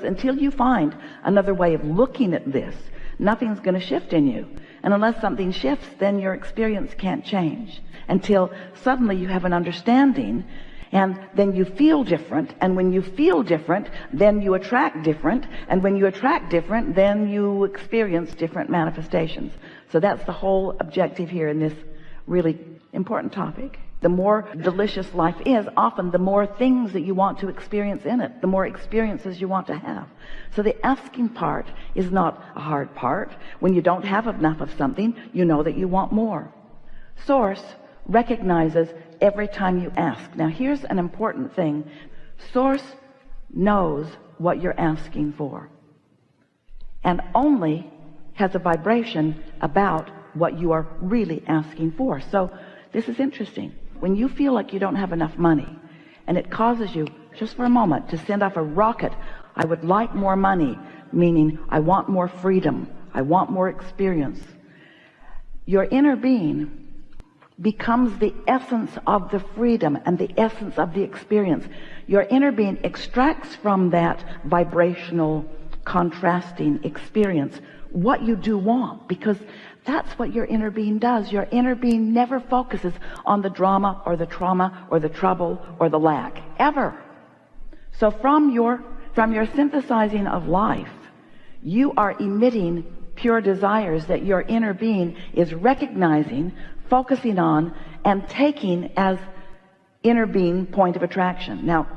Until you find another way of looking at this, nothing's going to shift in you. And unless something shifts, then your experience can't change until suddenly you have an understanding, and then you feel different. And when you feel different, then you attract different. And when you attract different, then you experience different manifestations. So that's the whole objective here in this really important topic. The more delicious life is, often the more things that you want to experience in it, the more experiences you want to have. So the asking part is not a hard part. When you don't have enough of something, you know that you want more. Source recognizes every time you ask. Now here's an important thing. Source knows what you're asking for, and only has a vibration about what you are really asking for. So this is interesting. When you feel like you don't have enough money, and it causes you just for a moment to send off a rocket, I would like more money, meaning I want more freedom, I want more experience. Your inner being becomes the essence of the freedom and the essence of the experience. Your inner being extracts from that vibrational contrasting experience what you do want, because that's what your inner being does. Your inner being never focuses on the drama or the trauma or the trouble or the lack, ever. So from your synthesizing of life, you are emitting pure desires that your inner being is recognizing, focusing on, and taking as inner being point of attraction. Now,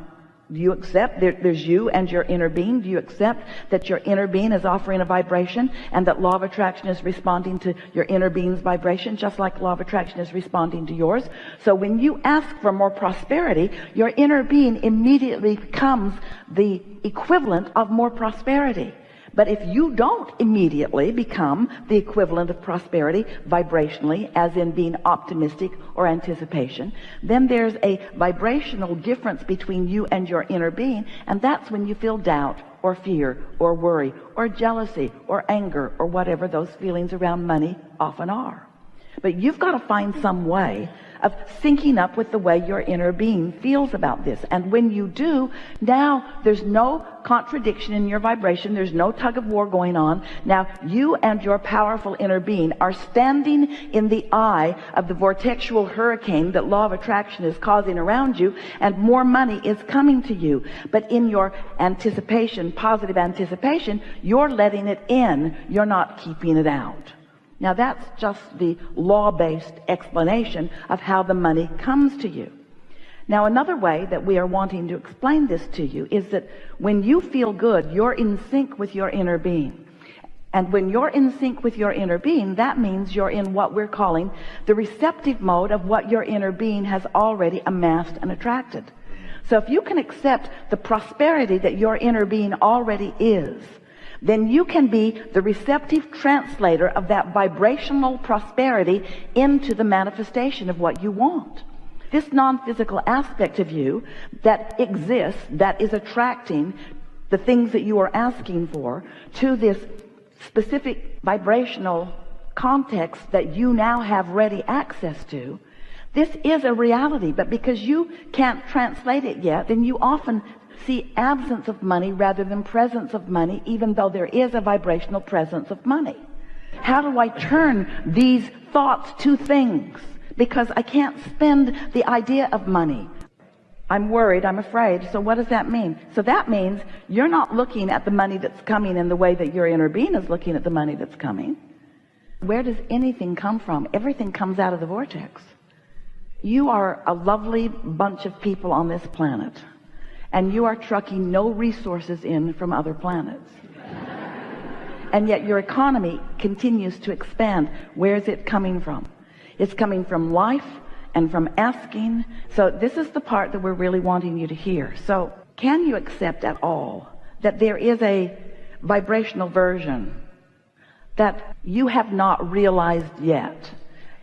do you accept there's you and your inner being? Do you accept that your inner being is offering a vibration, and that law of attraction is responding to your inner being's vibration, just like law of attraction is responding to yours? So when you ask for more prosperity, your inner being immediately becomes the equivalent of more prosperity. But if you don't immediately become the equivalent of prosperity vibrationally, as in being optimistic or anticipation, then there's a vibrational difference between you and your inner being, and that's when you feel doubt or fear or worry or jealousy or anger or whatever those feelings around money often are. But you've got to find some way of syncing up with the way your inner being feels about this. And when you do, now there's no contradiction in your vibration. There's no tug of war going on. Now you and your powerful inner being are standing in the eye of the vortexual hurricane that law of attraction is causing around you, and more money is coming to you. But in your anticipation, positive anticipation, you're letting it in. You're not keeping it out. Now that's just the law-based explanation of how the money comes to you. Now another way that we are wanting to explain this to you is that when you feel good, you're in sync with your inner being. And when you're in sync with your inner being, that means you're in what we're calling the receptive mode of what your inner being has already amassed and attracted. So if you can accept the prosperity that your inner being already is, then you can be the receptive translator of that vibrational prosperity into the manifestation of what you want. This non-physical aspect of you that exists, that is attracting the things that you are asking for to this specific vibrational context that you now have ready access to, this is a reality. But because you can't translate it yet, then you often see absence of money rather than presence of money, even though there is a vibrational presence of money. How do I turn these thoughts to things? Because I can't spend the idea of money. I'm worried, I'm afraid. So what does that mean? So that means you're not looking at the money that's coming in the way that your inner being is looking at the money that's coming. Where does anything come from? Everything comes out of the vortex. You are a lovely bunch of people on this planet, and you are trucking no resources in from other planets. And yet your economy continues to expand. Where is it coming from? It's coming from life and from asking. So this is the part that we're really wanting you to hear. So can you accept at all that there is a vibrational version that you have not realized yet?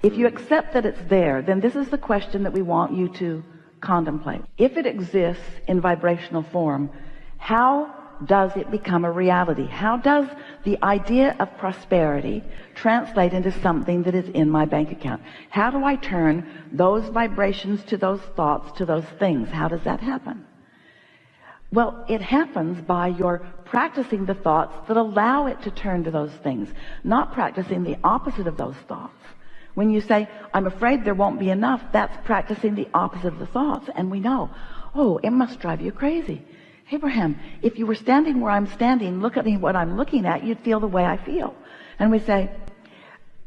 If you accept that it's there, then this is the question that we want you to contemplate. If it exists in vibrational form, how does it become a reality? How does the idea of prosperity translate into something that is in my bank account? How do I turn those vibrations to those thoughts, to those things? How does that happen? Well, it happens by your practicing the thoughts that allow it to turn to those things, not practicing the opposite of those thoughts. When you say, I'm afraid there won't be enough, that's practicing the opposite of the thoughts. And we know, oh, it must drive you crazy. Abraham, if you were standing where I'm standing, look at me, what I'm looking at, you'd feel the way I feel. And we say,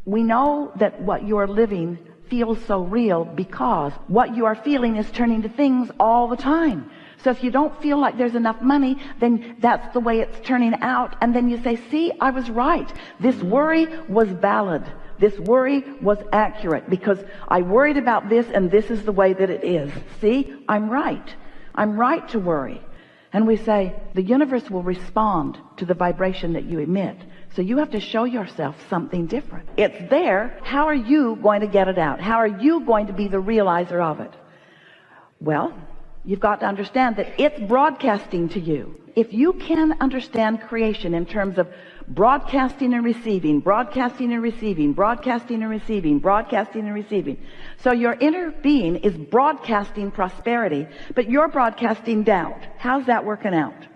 we know that what you're living feels so real because what you are feeling is turning to things all the time. So if you don't feel like there's enough money, then that's the way it's turning out. And then you say, see, I was right. This worry was valid. This worry was accurate because I worried about this and this is the way that it is. See, I'm right. I'm right to worry. And we say, the universe will respond to the vibration that you emit. So you have to show yourself something different. It's there. How are you going to get it out? How are you going to be the realizer of it? Well, you've got to understand that it's broadcasting to you. If you can understand creation in terms of broadcasting and receiving, broadcasting and receiving, broadcasting and receiving, broadcasting and receiving. So your inner being is broadcasting prosperity, but you're broadcasting doubt. How's that working out?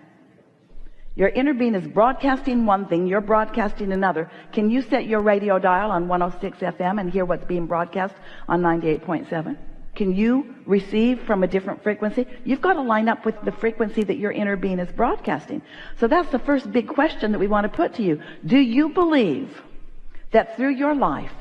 Your inner being is broadcasting one thing, you're broadcasting another. Can you set your radio dial on 106 FM and hear what's being broadcast on 98.7? Can you receive from a different frequency? You've got to line up with the frequency that your inner being is broadcasting. So that's the first big question that we want to put to you. Do you believe that through your life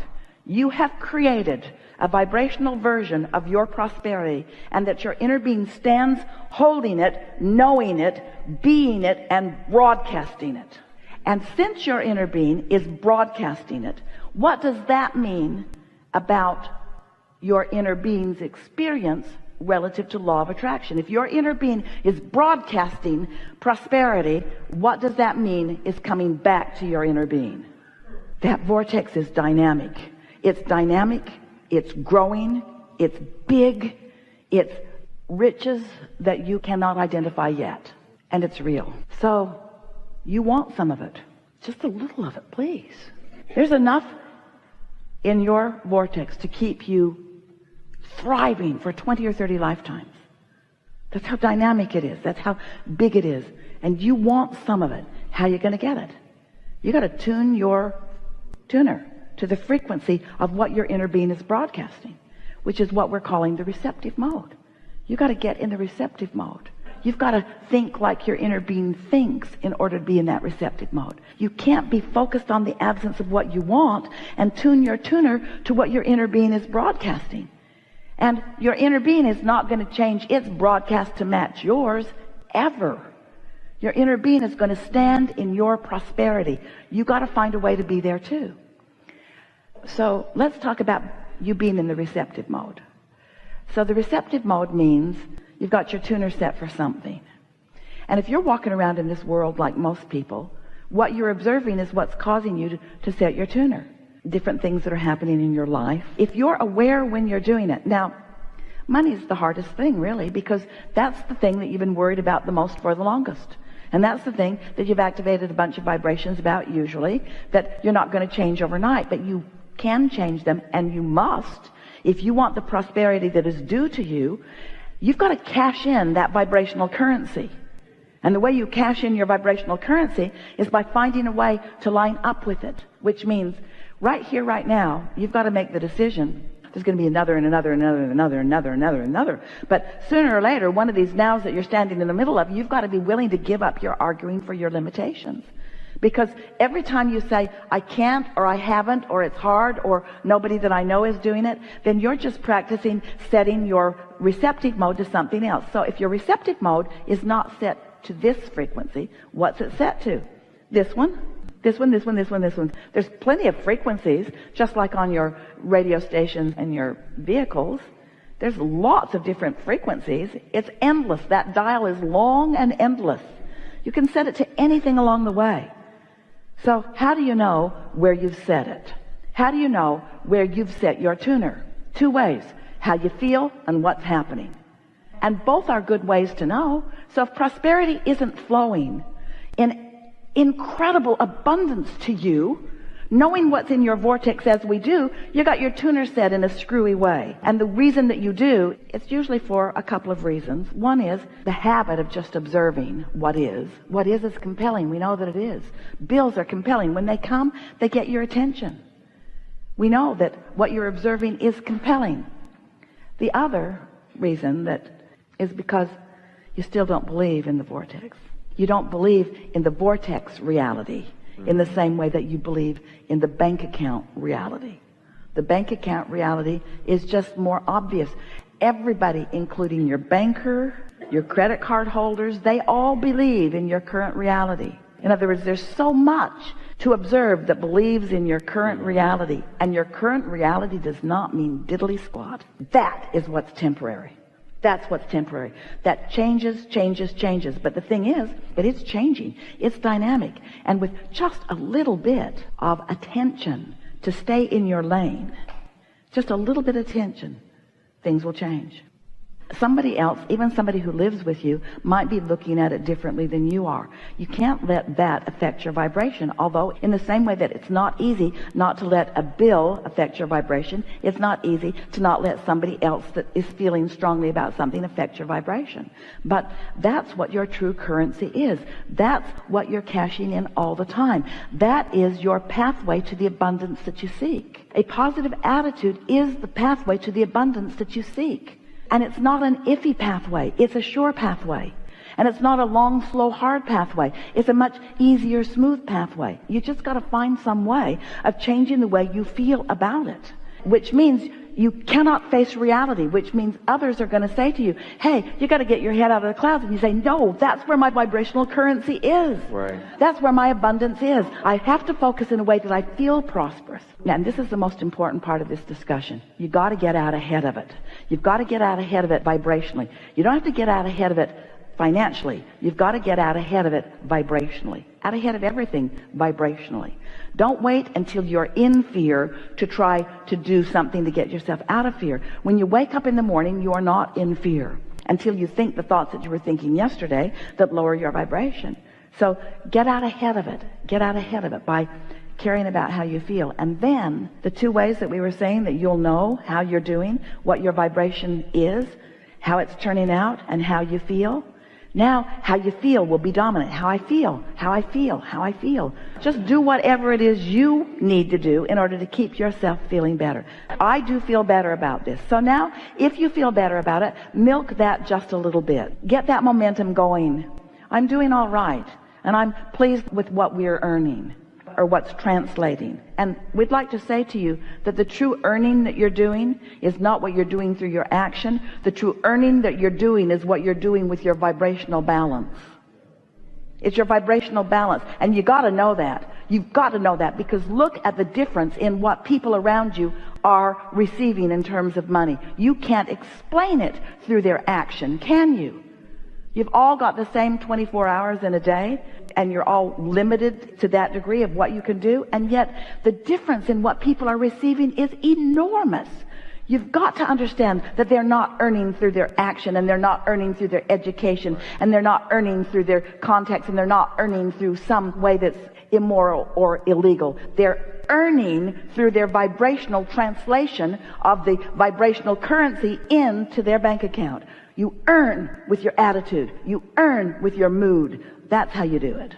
you have created a vibrational version of your prosperity, and that your inner being stands holding it, knowing it, being it, and broadcasting it? And since your inner being is broadcasting it, what does that mean about your inner being's experience relative to law of attraction? If your inner being is broadcasting prosperity, what does that mean is coming back to your inner being? That vortex is dynamic. It's dynamic, it's growing, it's big, it's riches that you cannot identify yet, and it's real. So you want some of it, just a little of it, please. There's enough in your vortex to keep you thriving for 20 or 30 lifetimes. That's how dynamic it is. That's how big it is. And you want some of it. How are you going to get it? You got to tune your tuner to the frequency of what your inner being is broadcasting, which is what we're calling the receptive mode. You got to get in the receptive mode. You've got to think like your inner being thinks in order to be in that receptive mode. You can't be focused on the absence of what you want and tune your tuner to what your inner being is broadcasting. And your inner being is not going to change its broadcast to match yours ever. Your inner being is going to stand in your prosperity. You got to find a way to be there too. So let's talk about you being in the receptive mode. So the receptive mode means you've got your tuner set for something. And if you're walking around in this world like most people, what you're observing is what's causing you to set your tuner. Different things that are happening in your life. If you're aware when you're doing it. Now, money is the hardest thing, really, because that's the thing that you've been worried about the most for the longest. And that's the thing that you've activated a bunch of vibrations about, usually, that you're not going to change overnight, but you can change them, and you must. If you want the prosperity that is due to you, you've got to cash in that vibrational currency. And the way you cash in your vibrational currency is by finding a way to line up with it, which means right here, right now, you've got to make the decision. There's going to be another and another and another and another and another and another and another. But sooner or later, one of these nows that you're standing in the middle of, you've got to be willing to give up your arguing for your limitations. Because every time you say, I can't, or I haven't, or it's hard, or nobody that I know is doing it, then you're just practicing setting your receptive mode to something else. So if your receptive mode is not set to this frequency, what's it set to? This one, this one, this one, this one, this one. There's plenty of frequencies, just like on your radio stations and your vehicles. There's lots of different frequencies. It's endless. That dial is long and endless. You can set it to anything along the way. So how do you know where you've set it? How do you know where you've set your tuner? Two ways: how you feel and what's happening. And both are good ways to know. So if prosperity isn't flowing in incredible abundance to you Knowing what's in your vortex as we do, you got your tuner set in a screwy way. And the reason that you do, it's usually for a couple of reasons. One is the habit of just observing what is. What is compelling. We know that it is. Bills are compelling. When they come, they get your attention. We know that what you're observing is compelling. The other reason that is because you still don't believe in the vortex. You don't believe in the vortex reality in the same way that you believe in the bank account reality. The bank account reality is just more obvious. Everybody, including your banker, your credit card holders, they all believe in your current reality. In other words, there's so much to observe that believes in your current reality. And your current reality does not mean diddly squat. That is what's temporary. That's what's temporary. That changes. But the thing is that it's changing. It's dynamic. And with just a little bit of attention to stay in your lane, just a little bit of attention, things will change. Somebody else, even somebody who lives with you, might be looking at it differently than you are. You can't let that affect your vibration. Although in the same way that it's not easy not to let a bill affect your vibration, it's not easy to not let somebody else that is feeling strongly about something affect your vibration. But that's what your true currency is. That's what you're cashing in all the time. That is your pathway to the abundance that you seek. A positive attitude is the pathway to the abundance that you seek. And it's not an iffy pathway. It's a sure pathway. And it's not a long, slow, hard pathway. It's a much easier, smooth pathway. You just got to find some way of changing the way you feel about it, which means you cannot face reality, which means others are going to say to you, hey, you got to get your head out of the clouds. And you say, no, that's where my vibrational currency is. Right. That's where my abundance is. I have to focus in a way that I feel prosperous. And this is the most important part of this discussion. You got to get out ahead of it. You've got to get out ahead of it vibrationally. You don't have to get out ahead of it financially. You've got to get out ahead of it vibrationally. Out ahead of everything vibrationally. Don't wait until you're in fear to try to do something to get yourself out of fear. When you wake up in the morning, you are not in fear until you think the thoughts that you were thinking yesterday that lower your vibration. So get out ahead of it. Get out ahead of it by caring about how you feel. And then the two ways that we were saying that you'll know how you're doing, what your vibration is, how it's turning out, and how you feel. Now, how you feel will be dominant. How I feel. Just do whatever it is you need to do in order to keep yourself feeling better. I do feel better about this. So now, if you feel better about it, milk that just a little bit. Get that momentum going. I'm doing all right, and I'm pleased with what we're earning, or what's translating. And we'd like to say to you that the true earning that you're doing is not what you're doing through your action. The true earning that you're doing is what you're doing with your vibrational balance. It's your vibrational balance. And you got to know that. You've got to know that, because look at the difference in what people around you are receiving in terms of money. You can't explain it through their action, can you? You've all got the same 24 hours in a day, and you're all limited to that degree of what you can do, and yet the difference in what people are receiving is enormous. You've got to understand that they're not earning through their action, and they're not earning through their education, and they're not earning through their contacts, and they're not earning through some way that's immoral or illegal. They're earning through their vibrational translation of the vibrational currency into their bank account. You earn with your attitude. You earn with your mood. That's how you do it.